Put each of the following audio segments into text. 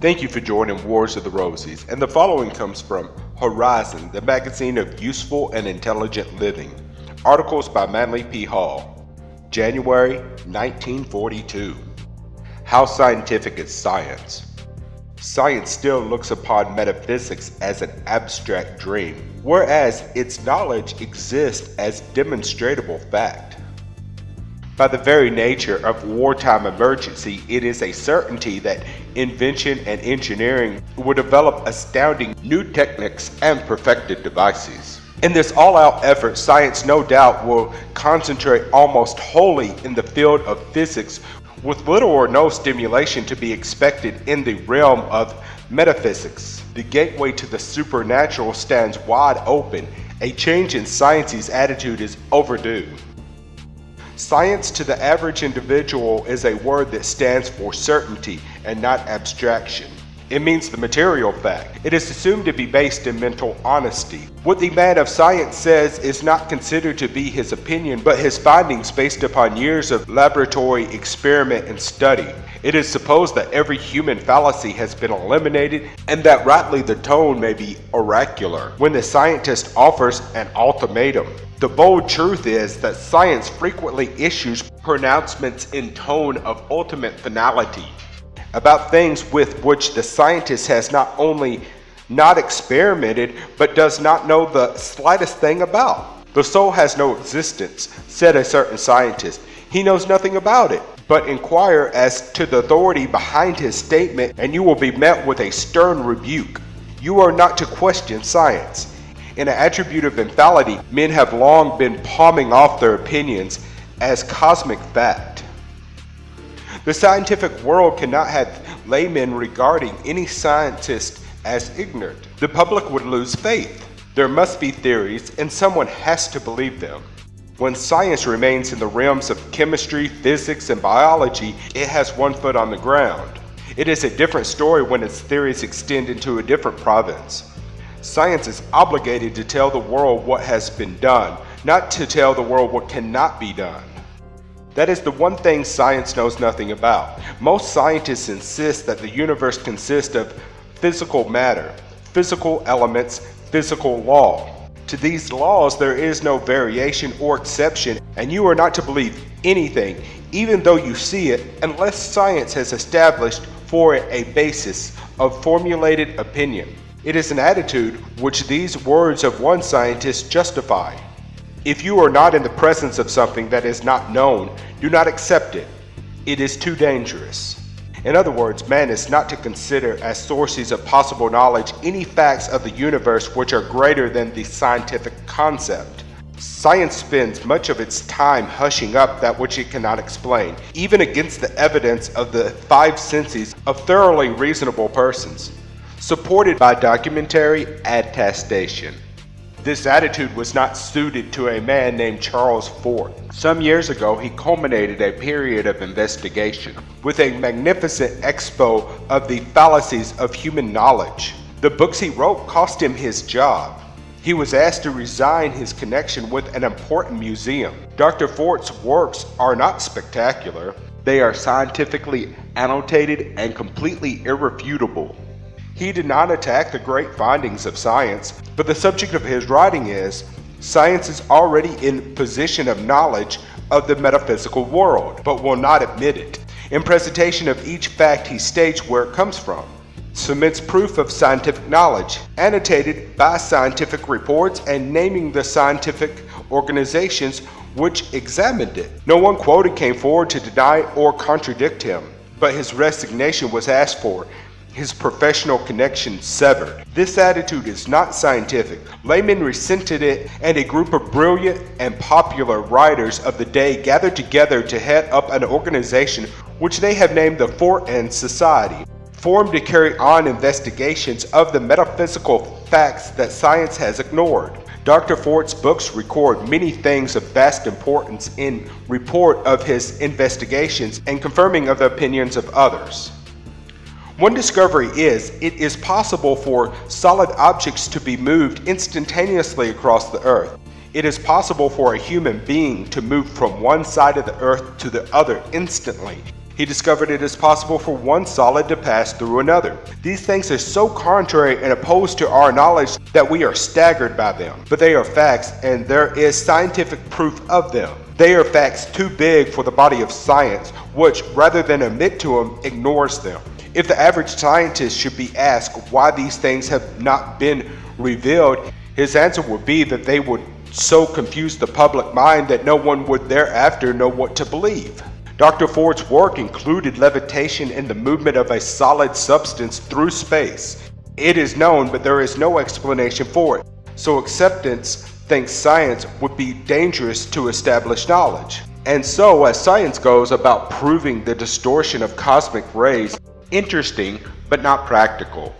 Thank you for joining Wars of the Rosies, and the following comes from Horizon, the magazine of useful and intelligent living. Articles by Manly P. Hall, January 1942. How scientific is science? Science still looks upon metaphysics as an abstract dream, whereas its knowledge exists as demonstrable fact. By the very nature of wartime emergency, it is a certainty that invention and engineering will develop astounding new techniques and perfected devices. In this all-out effort, science no doubt will concentrate almost wholly in the field of physics, with little or no stimulation to be expected in the realm of metaphysics. The gateway to the supernatural stands wide open. A change in science's attitude is overdue. Science to the average individual is a word that stands for certainty and not abstraction. It means the material fact. It is assumed to be based in mental honesty. What the man of science says is not considered to be his opinion, but his findings based upon years of laboratory experiment and study. It is supposed that every human fallacy has been eliminated, and that rightly the tone may be oracular when the scientist offers an ultimatum. The bold truth is that science frequently issues pronouncements in tone of ultimate finality about things with which the scientist has not only not experimented, but does not know the slightest thing about. The soul has no existence, said a certain scientist. He knows nothing about it. But inquire as to the authority behind his statement, and you will be met with a stern rebuke. You are not to question science. In an attribute of infallibility, men have long been palming off their opinions as cosmic fact. The scientific world cannot have laymen regarding any scientist as ignorant. The public would lose faith. There must be theories, and someone has to believe them. When science remains in the realms of chemistry, physics, and biology, it has one foot on the ground. It is a different story when its theories extend into a different province. Science is obligated to tell the world what has been done, not to tell the world what cannot be done. That is the one thing science knows nothing about. Most scientists insist that the universe consists of physical matter, physical elements, physical law. To these laws there is no variation or exception, and you are not to believe anything, even though you see it, unless science has established for it a basis of formulated opinion. It is an attitude which these words of one scientist justify. If you are not in the presence of something that is not known, do not accept it. It is too dangerous. In other words, man is not to consider as sources of possible knowledge any facts of the universe which are greater than the scientific concept. Science spends much of its time hushing up that which it cannot explain, even against the evidence of the five senses of thoroughly reasonable persons, supported by documentary attestation. This attitude was not suited to a man named Charles Fort. Some years ago, he culminated a period of investigation with a magnificent expo of the fallacies of human knowledge. The books he wrote cost him his job. He was asked to resign his connection with an important museum. Dr. Fort's works are not spectacular. They are scientifically annotated and completely irrefutable. He did not attack the great findings of science, but the subject of his writing is, science is already in possession of knowledge of the metaphysical world, but will not admit it. In presentation of each fact he states where it comes from, submits proof of scientific knowledge, annotated by scientific reports and naming the scientific organizations which examined it. No one quoted came forward to deny or contradict him, but his resignation was asked for, his professional connection severed. This attitude is not scientific. Laymen resented it, and a group of brilliant and popular writers of the day gathered together to head up an organization which they have named the Fortean Society, formed to carry on investigations of the metaphysical facts that science has ignored. Dr. Fort's books record many things of vast importance in report of his investigations and confirming of the opinions of others. One discovery is, it is possible for solid objects to be moved instantaneously across the earth. It is possible for a human being to move from one side of the earth to the other instantly. He discovered it is possible for one solid to pass through another. These things are so contrary and opposed to our knowledge that we are staggered by them. But they are facts, and there is scientific proof of them. They are facts too big for the body of science, which, rather than admit to them, ignores them. If the average scientist should be asked why these things have not been revealed, his answer would be that they would so confuse the public mind that no one would thereafter know what to believe. Dr. Ford's work included levitation and the movement of a solid substance through space. It is known, but there is no explanation for it. So acceptance thinks science would be dangerous to established knowledge. And so, as science goes about proving the distortion of cosmic rays, interesting but not practical.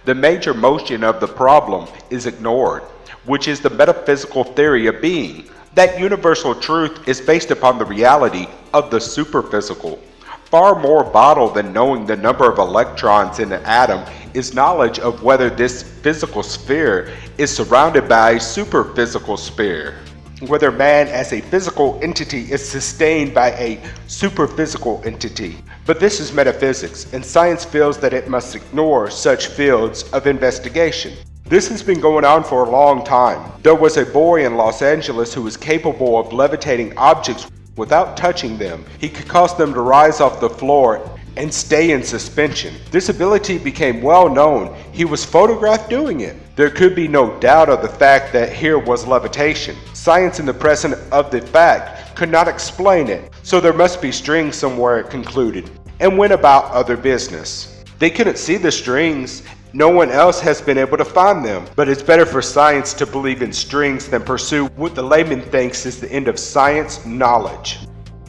The major motion of the problem is ignored, which is the metaphysical theory of being. That universal truth is based upon the reality of the superphysical. Far more vital than knowing the number of electrons in an atom is knowledge of whether this physical sphere is surrounded by a superphysical sphere. Whether man as a physical entity is sustained by a superphysical entity. But this is metaphysics, and science feels that it must ignore such fields of investigation. This has been going on for a long time. There was a boy in Los Angeles who was capable of levitating objects without touching them. He could cause them to rise off the floor and stay in suspension. This ability became well known. He was photographed doing it. There could be no doubt of the fact that here was levitation. Science in the presence of the fact could not explain it, so there must be strings somewhere, it concluded, and went about other business. They couldn't see the strings. No one else has been able to find them, but it's better for science to believe in strings than pursue what the layman thinks is the end of science knowledge.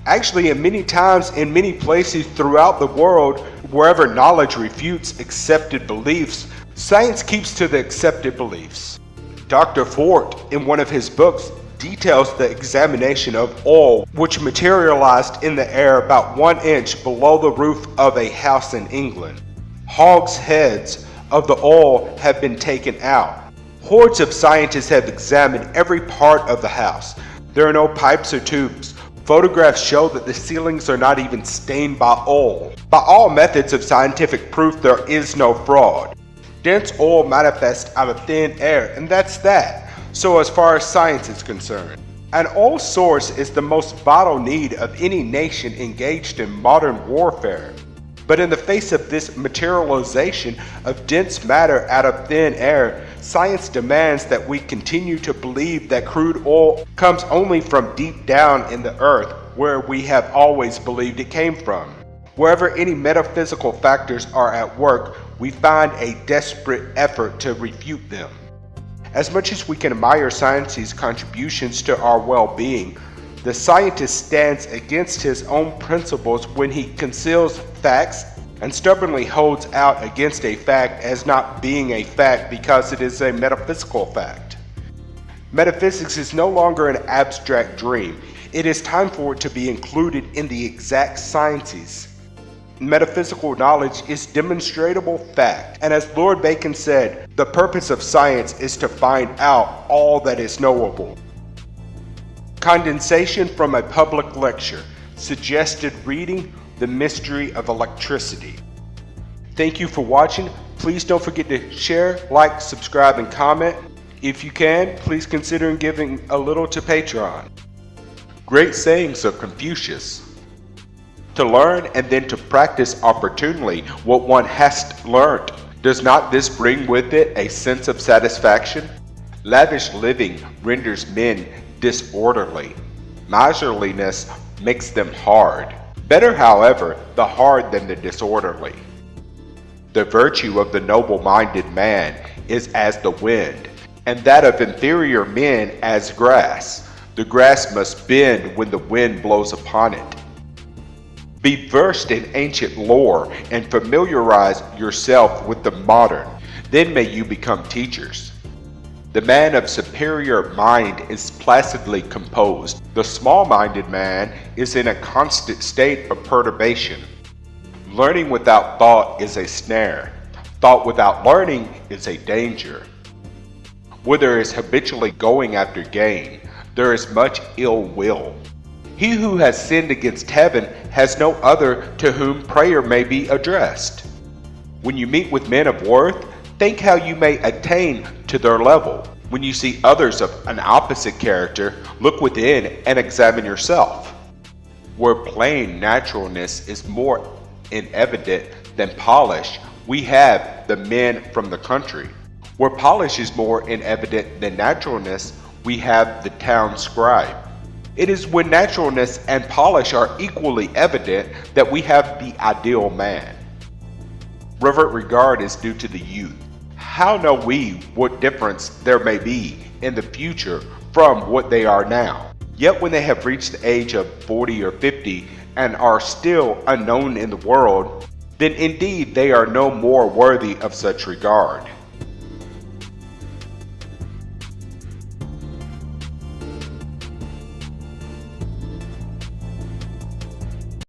Actually, in many times, in many places throughout the world, wherever knowledge refutes accepted beliefs, science keeps to the accepted beliefs. Dr. Ford, in one of his books, details the examination of oil which materialized in the air about 1 inch below the roof of a house in England. Hogs' heads of the oil have been taken out. Hordes of scientists have examined every part of the house. There are no pipes or tubes. Photographs show that the ceilings are not even stained by oil. By all methods of scientific proof, there is no fraud. Dense oil manifests out of thin air, and that's that. So as far as science is concerned, an oil source is the most vital need of any nation engaged in modern warfare. But in the face of this materialization of dense matter out of thin air, science demands that we continue to believe that crude oil comes only from deep down in the earth, where we have always believed it came from. Wherever any metaphysical factors are at work, we find a desperate effort to refute them. As much as we can admire science's contributions to our well-being, the scientist stands against his own principles when he conceals facts and stubbornly holds out against a fact as not being a fact because it is a metaphysical fact. Metaphysics is no longer an abstract dream. It is time for it to be included in the exact sciences. Metaphysical knowledge is demonstrable fact, and as Lord Bacon said, the purpose of science is to find out all that is knowable. Condensation from a public lecture. Suggested reading, The Mystery of Electricity. Thank you for watching. Please don't forget to share, like, subscribe, and comment. If you can, please consider giving a little to Patreon. Great sayings of Confucius. To learn and then to practice opportunely what one has learned. Does not this bring with it a sense of satisfaction? Lavish living renders men disorderly. Miserliness makes them hard. Better, however, the hard than the disorderly. The virtue of the noble-minded man is as the wind, and that of inferior men as grass. The grass must bend when the wind blows upon it. Be versed in ancient lore and familiarize yourself with the modern. Then may you become teachers. The man of superior mind is placidly composed. The small-minded man is in a constant state of perturbation. Learning without thought is a snare. Thought without learning is a danger. Where there is habitually going after gain, there is much ill will. He who has sinned against heaven has no other to whom prayer may be addressed. When you meet with men of worth, think how you may attain to their level. When you see others of an opposite character, look within and examine yourself. Where plain naturalness is more in evident than polish, we have the men from the country. Where polish is more in evident than naturalness, we have the town scribe. It is when naturalness and polish are equally evident that we have the ideal man. Reverent regard is due to the youth. How know we what difference there may be in the future from what they are now? Yet when they have reached the age of 40 or 50 and are still unknown in the world, then indeed they are no more worthy of such regard.